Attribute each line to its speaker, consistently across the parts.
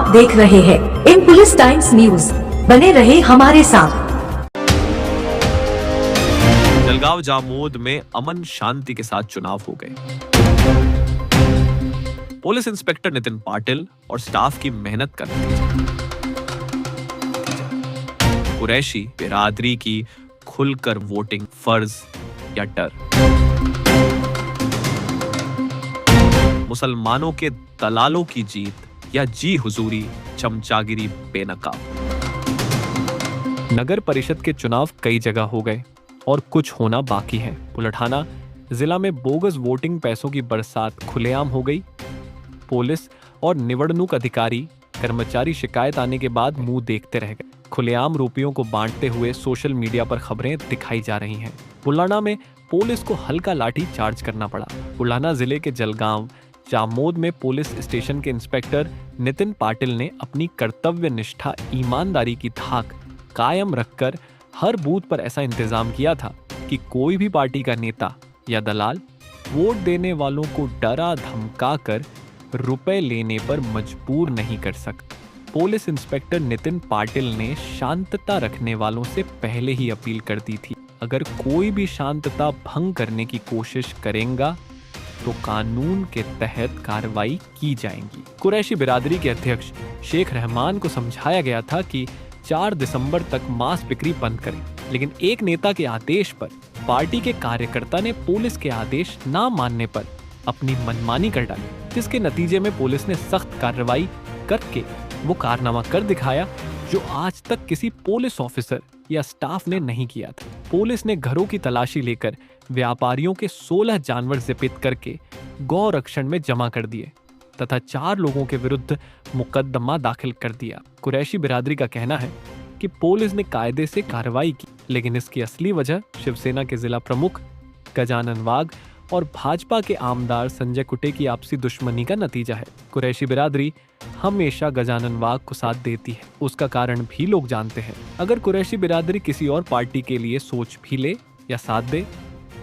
Speaker 1: देख रहे हैं इन पुलिस टाइम्स न्यूज। बने रहे हमारे साथ।
Speaker 2: जलगांव जामोद में अमन शांति के साथ चुनाव हो गए। पुलिस इंस्पेक्टर नितिन पाटिल और स्टाफ की मेहनत का नतीजा। कुरैशी बिरादरी की खुलकर वोटिंग फर्ज या डर। मुसलमानों के दलालों की जीत या जी हुजूरी चमचागिरी बेनकाब। नगर परिषद के चुनाव कई जगह हो गए और कुछ होना बाकी है। बुलढाना जिला में बोगस वोटिंग पैसों की बरसात खुलेआम हो गई। पुलिस और निवडणूक अधिकारी कर्मचारी शिकायत आने के बाद मुंह देखते रह गए। खुलेआम रुपयों को बांटते हुए सोशल मीडिया पर खबरें दिखाई जा रही हैं। बुलढाना में पुलिस को हल्का लाठी चार्ज करना पड़ा। बुलढाना जिले के जलगांव जामोद में पुलिस स्टेशन के इंस्पेक्टर नितिन पाटिल ने अपनी कर्तव्य निष्ठा ईमानदारी की धाक कायम रखकर हर बूथ पर ऐसा इंतजाम किया था कि कोई भी पार्टी का नेता या दलाल वोट देने वालों को डरा धमका कर रुपए लेने पर मजबूर नहीं कर सकता। पुलिस इंस्पेक्टर नितिन पाटिल ने शांतता रखने वालों से पहले ही अपील कर दी थी, अगर कोई भी शांतता भंग करने की कोशिश करेगा तो कानून के तहत कार्रवाई की जाएगी। कुरैशी बिरादरी के अध्यक्ष शेख रहमान को समझाया गया था कि 4 दिसंबर तक मांस बिक्री बंद करें, लेकिन एक नेता के आदेश पर पार्टी के कार्यकर्ता ने पुलिस के आदेश ना मानने पर अपनी मनमानी कर डाली, जिसके नतीजे में पुलिस ने सख्त कार्रवाई करके वो कारनामा कर दिखाया जो आज तक किसी पुलिस ऑफिसर या स्टाफ ने नहीं किया था। पुलिस ने घरों की तलाशी लेकर व्यापारियों के 16 जानवर जिपित करके गौ रक्षण में जमा कर दिए तथा 4 लोगों के विरुद्ध मुकदमा दाखिल कर दिया। कुरैशी बिरादरी का कहना है कि पुलिस ने कायदे से कार्रवाई की, लेकिन इसकी असली वजह शिवसेना के जिला प्रमुख गजानन वाघ और भाजपा के आमदार संजय कुटे की आपसी दुश्मनी का नतीजा है। कुरैशी बिरादरी हमेशा गजानन वाघ को साथ देती है, उसका कारण भी लोग जानते हैं। अगर कुरैशी बिरादरी किसी और पार्टी के लिए सोच भी ले या साथ दे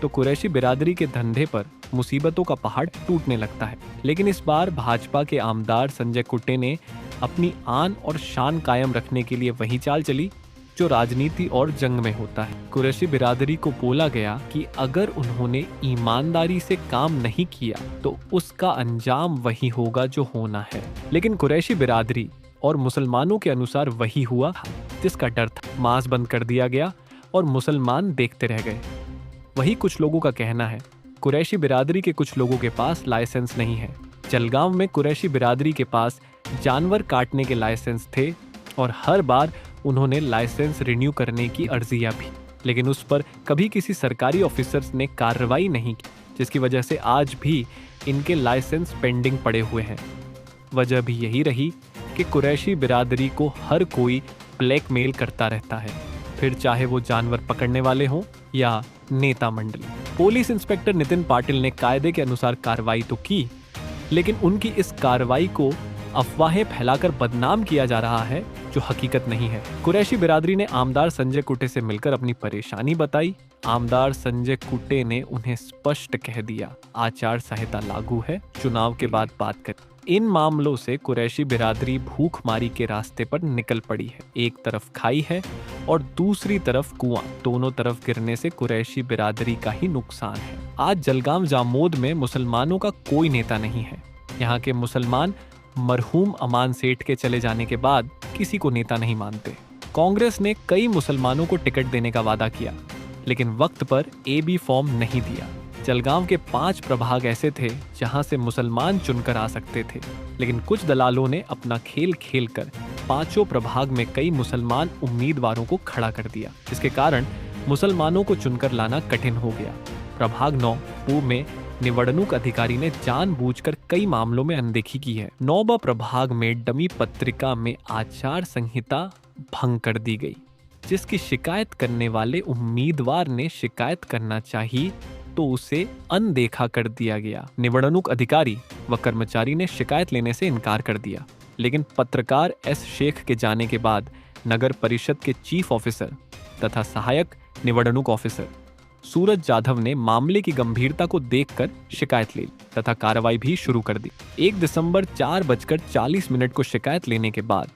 Speaker 2: तो कुरैशी बिरादरी के धंधे पर मुसीबतों का पहाड़ टूटने लगता है। लेकिन इस बार भाजपा के आमदार संजय कुटे ने अपनी आन और शान कायम रखने के लिए वही चाल चली जो राजनीति और जंग में होता है। कुरैशी बिरादरी को बोला गया कि अगर उन्होंने ईमानदारी से काम नहीं किया तो उसका अंजाम वही होगा जो होना है। लेकिन कुरैशी बिरादरी और मुसलमानों के अनुसार वही हुआ जिसका डर था। मांस बंद कर दिया गया और मुसलमान देखते रह गए। वही कुछ लोगों का कहना है। कुरैशी बिरादरी के कुछ लोगों के पास लाइसेंस नहीं है। जलगांव में कुरैशी बिरादरी के पास जानवर काटने के लाइसेंस थे और हर बार उन्होंने लाइसेंस रिन्यू करने की अर्जियां भी, लेकिन उस पर कभी किसी सरकारी ऑफिसर्स ने कार्रवाई नहीं की, जिसकी वजह से आज भी इनके लाइसेंस पेंडिंग पड़े हुए हैं। वजह भी यही रही कि कुरैशी बिरादरी को हर कोई ब्लैकमेल करता रहता है, फिर चाहे वो जानवर पकड़ने वाले हों या नेता मंडली। पुलिस इंस्पेक्टर नितिन पाटिल ने कायदे के अनुसार कार्रवाई तो की, लेकिन उनकी इस कार्रवाई को अफवाहें फैलाकर बदनाम किया जा रहा है जो हकीकत नहीं है। कुरैशी बिरादरी ने आमदार संजय कुटे से मिलकर अपनी परेशानी बताई। आमदार संजय कुटे ने उन्हें स्पष्ट कह दिया आचार संहिता लागू है, चुनाव के बाद बात करें। इन मामलों से कुरैशी बिरादरी भूखमारी के रास्ते पर निकल पड़ी है। एक तरफ खाई है और दूसरी तरफ कुआं, दोनों तरफ गिरने से कुरैशी बिरादरी का ही नुकसान है। आज जलगांव जामोद में मुसलमानों का कोई नेता नहीं है। यहाँ के मुसलमान मरहूम अमान सेठ के चले जाने के बाद किसी को नेता नहीं मानते। कांग्रेस ने कई मुसलमानों को टिकट देने का वादा किया, लेकिन वक्त पर AB फॉर्म नहीं दिया। जलगांव के 5 प्रभाग ऐसे थे जहां से मुसलमान चुनकर आ सकते थे, लेकिन कुछ दलालों ने अपना खेल खेलकर 5 प्रभाग में कई मुसलमान उम्मीदवारों को खड़ा कर दिया, जिसके कारण मुसलमानों को चुनकर लाना कठिन हो गया। प्रभाग 9 पूर्व में निवडणूक अधिकारी ने जानबूझकर कई मामलों में अनदेखी की है। 9 प्रभाग में डमी पत्रिका में आचार संहिता भंग कर दी गई, जिसकी शिकायत करने वाले उम्मीदवार ने शिकायत करना चाहिए तो उसे अनदेखा कर दिया गया। निवडणूक अधिकारी व कर्मचारी ने शिकायत लेने से इनकार कर दिया, लेकिन पत्रकार S शेख के जाने के बाद नगर परिषद के चीफ ऑफिसर तथा सहायक निवडणूक ऑफिसर सूरज जाधव ने मामले की गंभीरता को देखकर शिकायत ले ली तथा कार्रवाई भी शुरू कर दी। 1 दिसंबर 4:40 को शिकायत लेने के बाद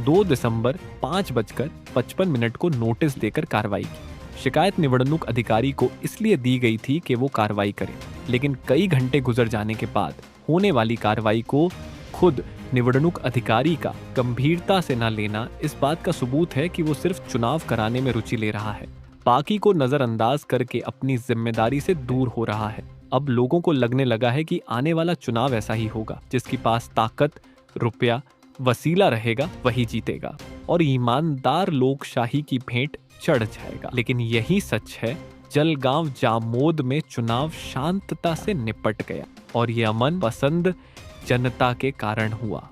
Speaker 2: 2 दिसंबर 5:55 को नोटिस देकर कार्रवाई की। शिकायत निवडणूक अधिकारी को इसलिए दी गई थी कि वो कार्रवाई करे, लेकिन कई घंटे गुजर जाने के बाद होने वाली कार्रवाई को खुद निवडणूक अधिकारी का गंभीरता से न लेना इस बात का सबूत है कि वो सिर्फ चुनाव कराने में रुचि ले रहा है, बाकी को नजरअंदाज करके अपनी जिम्मेदारी से दूर हो रहा है। अब लोगों को लगने लगा है कि आने वाला चुनाव ऐसा ही होगा, जिसके पास ताकत, रुपया, वसीला रहेगा वही जीतेगा और ईमानदार लोकशाही की भेंट चढ़ जाएगा। लेकिन यही सच है, जलगांव जामोद में चुनाव शांतता से निपट गया और ये अमन पसंद जनता के कारण हुआ।